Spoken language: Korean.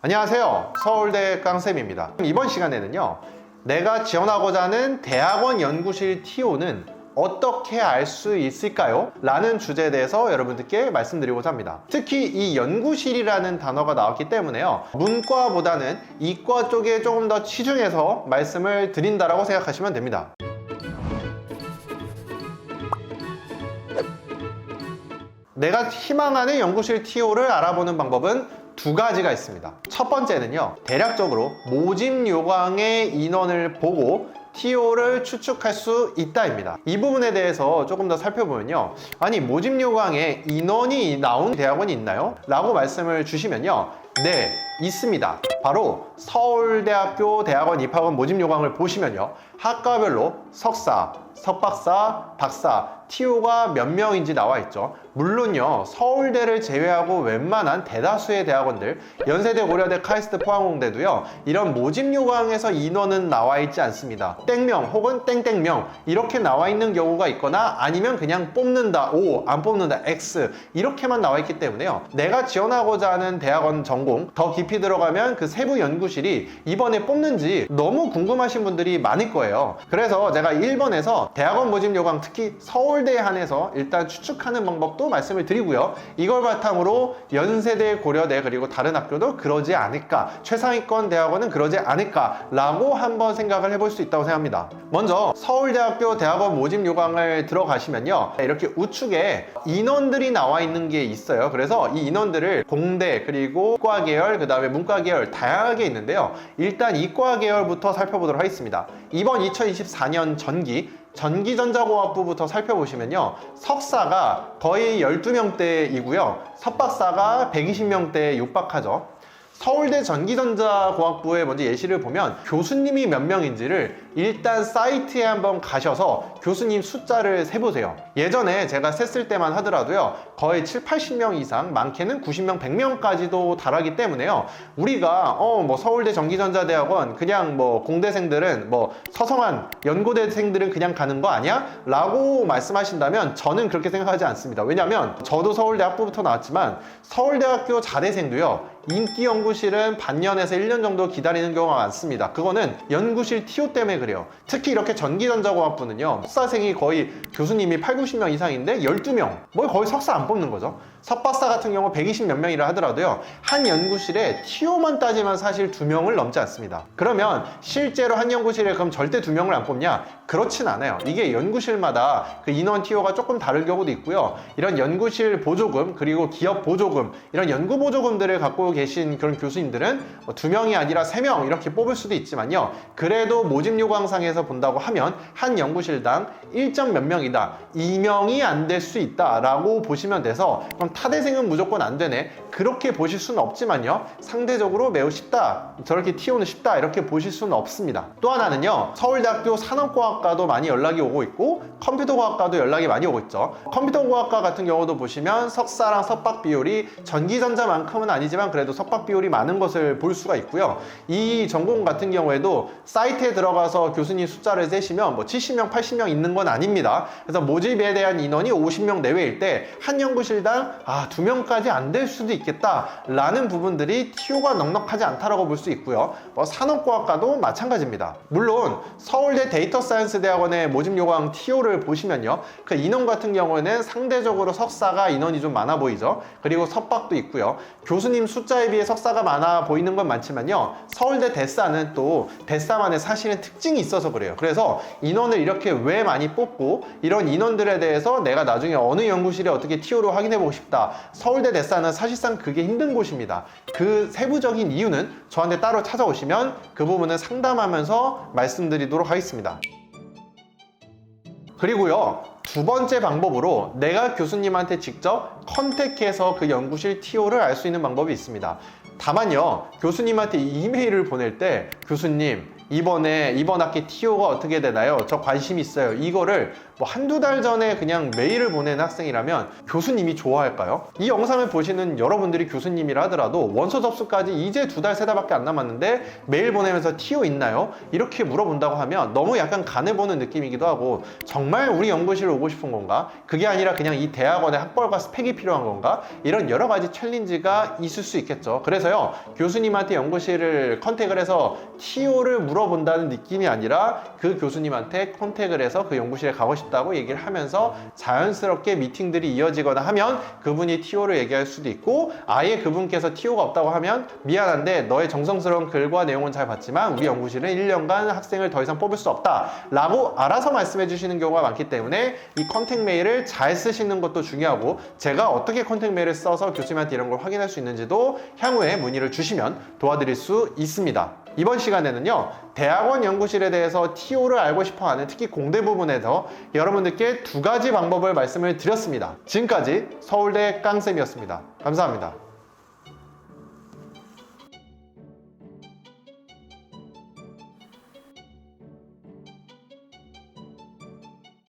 안녕하세요, 서울대 깡쌤입니다. 이번 시간에는요, 내가 지원하고자 하는 대학원 연구실 TO는 어떻게 알 수 있을까요? 라는 주제에 대해서 여러분들께 말씀드리고자 합니다. 특히 이 연구실이라는 단어가 나왔기 때문에요, 문과보다는 이과 쪽에 조금 더 치중해서 말씀을 드린다라고 생각하시면 됩니다. 내가 희망하는 연구실 TO를 알아보는 방법은 두 가지가 있습니다. 첫 번째는요, 대략적으로 모집 요강의 인원을 보고 TO를 추측할 수 있다입니다. 이 부분에 대해서 조금 더 살펴보면요, 아니 모집 요강에 인원이 나온 대학원이 있나요? 라고 말씀을 주시면요, 네, 있습니다. 바로 서울대학교 대학원 입학원 모집 요강을 보시면요, 학과별로 석사, 석박사, 박사, TO가 몇 명인지 나와 있죠. 물론요, 서울대를 제외하고 웬만한 대다수의 대학원들, 연세대, 고려대, 카이스트, 포항공대도요, 이런 모집 요강에서 인원은 나와 있지 않습니다. 땡명 혹은 땡땡명 이렇게 나와 있는 경우가 있거나, 아니면 그냥 뽑는다 O, 안 뽑는다 X 이렇게만 나와 있기 때문에요, 내가 지원하고자 하는 대학원 전공 더 깊이 들어가면 그 세부 연구실이 이번에 뽑는지 너무 궁금하신 분들이 많을 거예요. 그래서 제가 1번에서 대학원 모집 요강, 특히 서울대에 한해서 일단 추측하는 방법도 말씀을 드리고요, 이걸 바탕으로 연세대, 고려대 그리고 다른 학교도 그러지 않을까, 최상위권 대학원은 그러지 않을까 라고 한번 생각을 해볼 수 있다고 생각합니다. 먼저 서울대학교 대학원 모집 요강을 들어가시면요, 이렇게 우측에 인원들이 나와 있는 게 있어요. 그래서 이 인원들을 공대, 그리고 이과 계열, 그 다음에 문과 계열 다양하게 있는데요, 일단 이과 계열부터 살펴보도록 하겠습니다. 이번 2024년 전기전자공학부부터 살펴보시면요, 석사가 거의 12명대이고요 석박사가 120명대에 육박하죠. 서울대 전기전자공학부의 먼저 예시를 보면 교수님이 몇 명인지를 일단 사이트에 한번 가셔서 교수님 숫자를 세보세요. 예전에 제가 셌을 때만 하더라도요, 거의 7, 80명 이상, 많게는 90명, 100명까지도 달하기 때문에요, 우리가 뭐 서울대 전기전자대학원 그냥 뭐 공대생들은, 뭐 서성한 연고대생들은 그냥 가는 거 아니야? 라고 말씀하신다면 저는 그렇게 생각하지 않습니다. 왜냐면 저도 서울대 학부부터 나왔지만 서울대학교 자대생도요, 인기 연구실은 반년에서 1년 정도 기다리는 경우가 많습니다. 그거는 연구실 TO 때문에 그래요. 특히 이렇게 전기전자공학부는요, 석사생이 거의 교수님이 8, 90명 이상인데 12명, 뭐 거의 석사 안 뽑는 거죠. 석박사 같은 경우 120 몇 명이라 하더라도요, 한 연구실에 TO만 따지면 사실 2명을 넘지 않습니다. 그러면 실제로 한 연구실에 그럼 절대 2명을 안 뽑냐? 그렇진 않아요. 이게 연구실마다 그 인원 TO가 조금 다른 경우도 있고요, 이런 연구실 보조금, 그리고 기업 보조금, 이런 연구 보조금들을 갖고 계신 그런 교수님들은 2명이 아니라 3명 이렇게 뽑을 수도 있지만요, 그래도 모집 요강상에서 본다고 하면 한 연구실당 1점 몇 명이다, 2명이 안 될 수 있다 라고 보시면 돼서, 그럼 타대생은 무조건 안 되네, 그렇게 보실 수는 없지만요, 상대적으로 매우 쉽다, 저렇게 TO는 쉽다 이렇게 보실 수는 없습니다. 또 하나는요, 서울대학교 산업공학과도 많이 연락이 오고 있고 컴퓨터공학과도 연락이 많이 오고 있죠. 컴퓨터공학과 같은 경우도 보시면 석사랑 석박 비율이 전기전자만큼은 아니지만 그래도 석박 비율이 많은 것을 볼 수가 있고요, 이 전공 같은 경우에도 사이트에 들어가서 교수님 숫자를 세시면 뭐 70명, 80명 있는 건 아닙니다. 그래서 모집에 대한 인원이 50명 내외일 때 한 연구실당 2명까지 안 될 수도 있겠다 라는 부분들이 TO가 넉넉하지 않다라고 볼 수 있고요, 뭐 산업공학과도 마찬가지입니다. 물론 서울대 데이터 사이언스 대학원의 모집 요강 TO를 보시면요, 그 인원 같은 경우에는 상대적으로 석사가 인원이 좀 많아 보이죠. 그리고 석박도 있고요, 교수님 숫자에 비해 석사가 많아 보이는 건 많지만요, 서울대 대사는 또 대사만의 사실은 특징이 있어서 그래요. 그래서 인원을 이렇게 왜 많이 뽑고, 이런 인원들에 대해서 내가 나중에 어느 연구실에 어떻게 TO로 확인해 보고 싶다, 서울대 대사는 사실상 그게 힘든 곳입니다. 그 세부적인 이유는 저한테 따로 찾아오시면 그 부분은 상담하면서 말씀드리도록 하겠습니다. 그리고요, 두 번째 방법으로 내가 교수님한테 직접 컨택해서 그 연구실 TO를 알 수 있는 방법이 있습니다. 다만요, 교수님한테 이메일을 보낼 때 교수님 이번 학기 TO가 어떻게 되나요? 저 관심 있어요. 이거를 뭐 한두 달 전에 그냥 메일을 보낸 학생이라면 교수님이 좋아할까요? 이 영상을 보시는 여러분들이 교수님이라 하더라도 원서 접수까지 이제 2달, 3달밖에 안 남았는데 메일 보내면서 TO 있나요? 이렇게 물어본다고 하면 너무 약간 간을 보는 느낌이기도 하고, 정말 우리 연구실에 오고 싶은 건가? 그게 아니라 그냥 이 대학원의 학벌과 스펙이 필요한 건가? 이런 여러 가지 챌린지가 있을 수 있겠죠. 그래서요, 교수님한테 연구실을 컨택을 해서 TO를 물어본다는 느낌이 아니라 그 교수님한테 컨택을 해서 그 연구실에 가고 싶다고 얘기를 하면서 자연스럽게 미팅들이 이어지거나 하면 그분이 TO를 얘기할 수도 있고, 아예 그분께서 TO가 없다고 하면 미안한데 너의 정성스러운 글과 내용은 잘 봤지만 우리 연구실은 1년간 학생을 더 이상 뽑을 수 없다 라고 알아서 말씀해 주시는 경우가 많기 때문에 이 컨택 메일을 잘 쓰시는 것도 중요하고, 제가 어떻게 컨택 메일을 써서 교수님한테 이런 걸 확인할 수 있는지도 향후에 문의를 주시면 도와드릴 수 있습니다. 이번 시간에는요, 대학원 연구실에 대해서 TO를 알고 싶어하는 특히 공대 부분에서 여러분들께 2가지 방법을 말씀을 드렸습니다. 지금까지 서울대 깡쌤이었습니다. 감사합니다.